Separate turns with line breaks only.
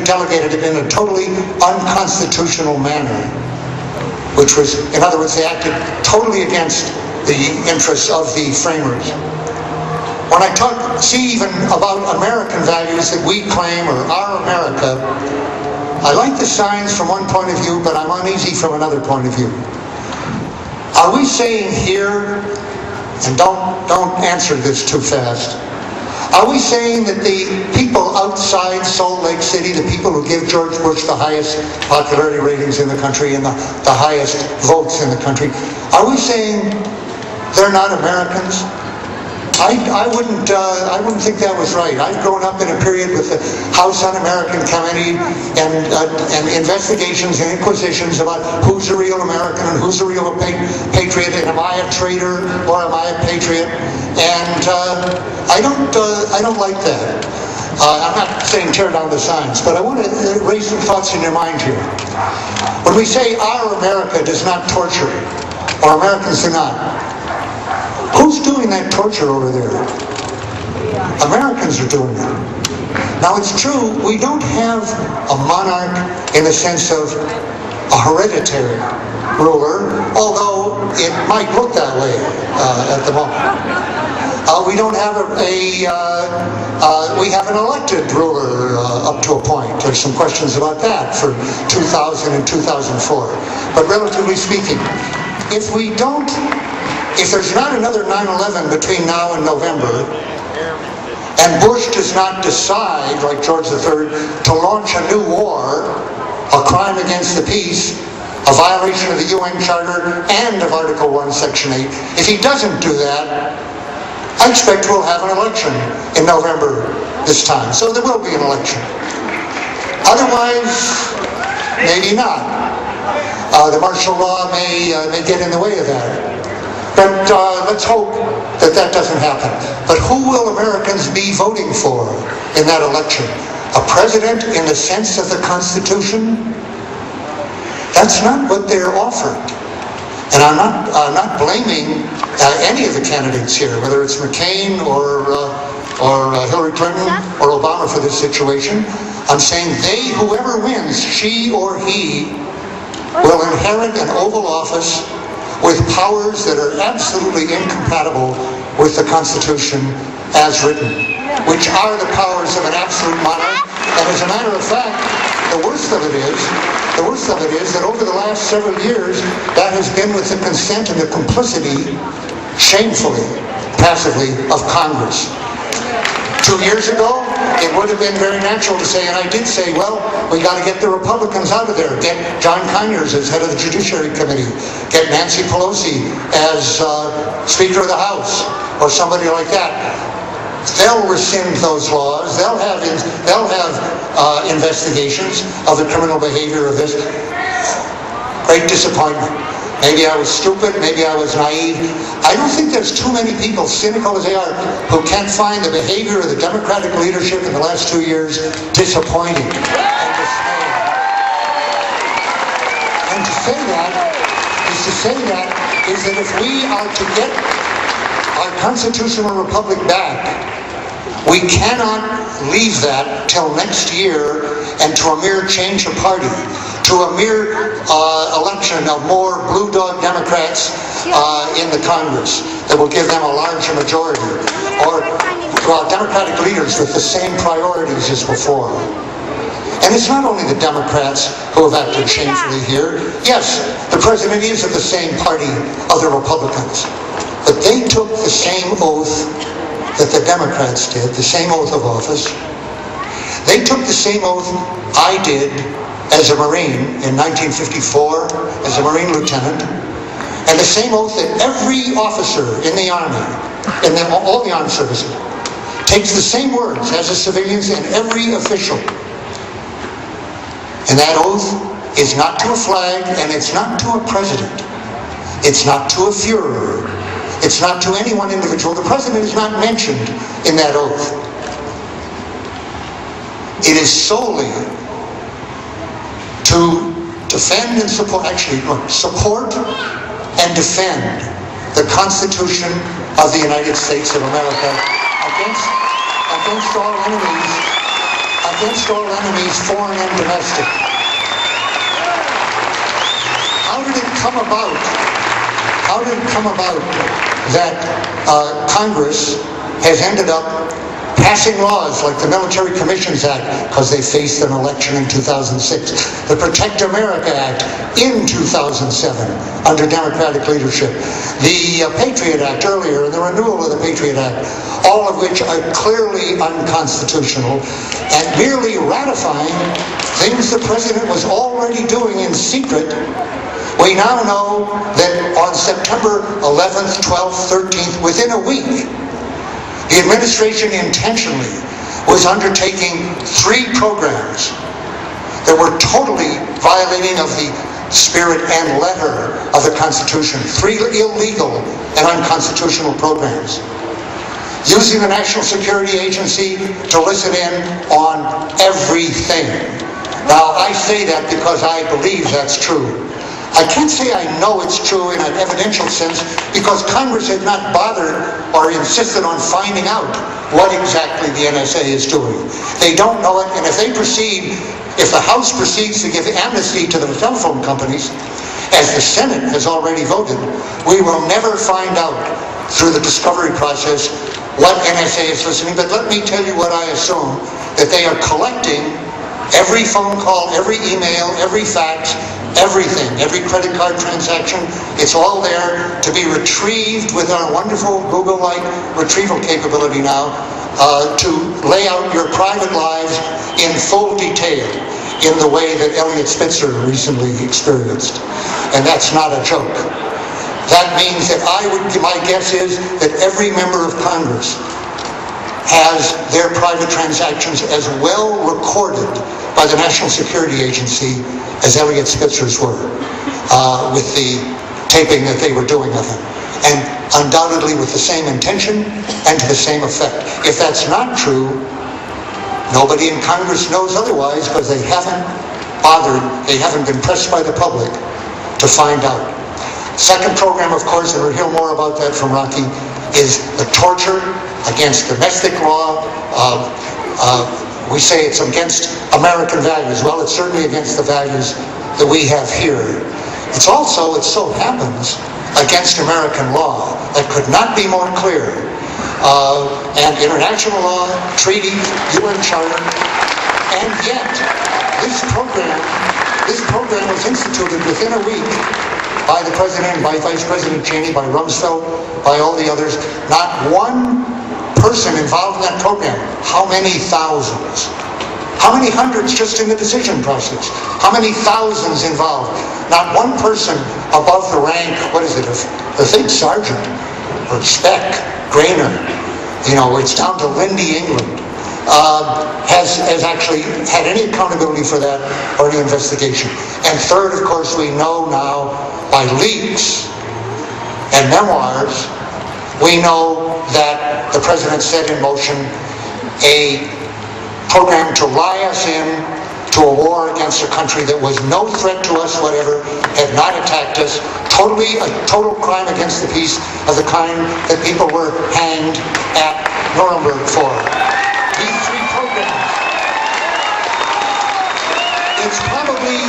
delegated it in a totally unconstitutional manner, which was, in other words, they acted totally against the interests of the framers. When I see even about American values that we claim are our America, I like the signs from one point of view, but I'm uneasy from another point of view. Are we saying here, and don't answer this too fast, are we saying that the people outside Salt Lake City, the people who give George Bush the highest popularity ratings in the country and the highest votes in the country, are we saying they're not Americans? I wouldn't think that was right. I've grown up in a period with the House Un-American Committee and investigations and inquisitions about who's a real American and who's a real patriot, and am I a traitor or am I a patriot? And I don't like that. I'm not saying tear down the signs, but I want to raise some thoughts in your mind here. When we say our America does not torture, or Americans do not, who's doing that torture over there? Americans are doing it. Now it's true, we don't have a monarch in the sense of a hereditary ruler, although it might look that way at the moment. We don't have we have an elected ruler up to a point. There's some questions about that for 2000 and 2004. But relatively speaking, if there's not another 9/11 between now and November, and Bush does not decide, like George III, to launch a new war, a crime against the peace, a violation of the UN Charter and of Article 1, Section 8, if he doesn't do that, I expect we'll have an election in November this time. So there will be an election. Otherwise, maybe not. The martial law may get in the way of that. But let's hope that that doesn't happen. But who will Americans be voting for in that election? A president in the sense of the Constitution? That's not what they're offered. And I'm not blaming any of the candidates here, whether it's McCain or Hillary Clinton or Obama for this situation. I'm saying whoever wins, she or he, will inherit an Oval Office with powers that are absolutely incompatible with the Constitution as written, which are the powers of an absolute monarch. And as a matter of fact, the worst of it is that over the last several years, that has been with the consent and the complicity, shamefully, passively, of Congress. 2 years ago, it would have been very natural to say, and I did say, well, we got to get the Republicans out of there. Get John Conyers as head of the Judiciary Committee. Get Nancy Pelosi as Speaker of the House, or somebody like that. They'll rescind those laws. They'll have investigations of the criminal behavior of this. Great disappointment. Maybe I was stupid, maybe I was naive. I don't think there's too many people, cynical as they are, who can't find the behavior of the Democratic leadership in the last 2 years disappointing and dismaying. And to say that is that if we are to get our constitutional republic back, we cannot leave that till next year and to a mere change of party, to a mere election of more blue dog Democrats in the Congress that will give them a larger majority, or Democratic leaders with the same priorities as before. And it's not only the Democrats who have acted shamefully here. Yes, the president is of the same party of the Republicans, but they took the same oath that the Democrats did, the same oath of office. They took the same oath I did as a Marine in 1954, as a Marine lieutenant, and the same oath that every officer in the Army, all the armed services, takes the same words as the civilians and every official. And that oath is not to a flag, and it's not to a president. It's not to a Führer. It's not to any one individual. The president is not mentioned in that oath. It is solely to defend and support and defend the Constitution of the United States of America against all enemies, against all enemies, foreign and domestic. How did it come about? How did it come about that Congress has ended up passing laws like the Military Commissions Act, because they faced an election in 2006, the Protect America Act in 2007 under Democratic leadership, the Patriot Act earlier, and the renewal of the Patriot Act, all of which are clearly unconstitutional and merely ratifying things the President was already doing in secret. We now know that on September 11th, 12th, 13th, within a week, the administration intentionally was undertaking 3 programs that were totally violating of the spirit and letter of the Constitution. 3 illegal and unconstitutional programs. Using the National Security Agency to listen in on everything. Now, I say that because I believe that's true. I can't say I know it's true in an evidential sense because Congress had not bothered or insisted on finding out what exactly the NSA is doing. They don't know it, and if the House proceeds to give amnesty to the telephone companies, as the Senate has already voted, we will never find out through the discovery process what NSA is listening. But let me tell you what I assume, that they are collecting every phone call, every email, every fax, everything, every credit card transaction. It's all there to be retrieved with our wonderful Google-like retrieval capability now to lay out your private lives in full detail in the way that Eliot Spitzer recently experienced. And that's not a joke. That means that my guess is that every member of Congress has their private transactions as well recorded by the National Security Agency as Eliot Spitzer's were, with the taping that they were doing of him. And undoubtedly with the same intention and to the same effect. If that's not true, nobody in Congress knows otherwise because they haven't bothered, they haven't been pressed by the public to find out. Second program, of course, and we'll hear more about that from Rocky, is the torture against domestic law. We say it's against American values. Well, it's certainly against the values that we have here. It's also, it so happens, against American law. That could not be more clear. And international law, treaty, UN Charter, and yet this program was instituted within a week by the President, by Vice President Cheney, by Rumsfeld, by all the others. Not one person involved in that program. How many thousands? How many hundreds just in the decision process? How many thousands involved? Not one person above the rank, what is it, I think sergeant, or spec, Grainer, it's down to Lindy England, has actually had any accountability for that or any investigation. And third, of course, we know now by leaks and memoirs, we know that the President set in motion a program to lie us in to a war against a country that was no threat to us whatever, had not attacked us, a total crime against the peace of the kind that people were hanged at Nuremberg for. These 3 programs, it's probably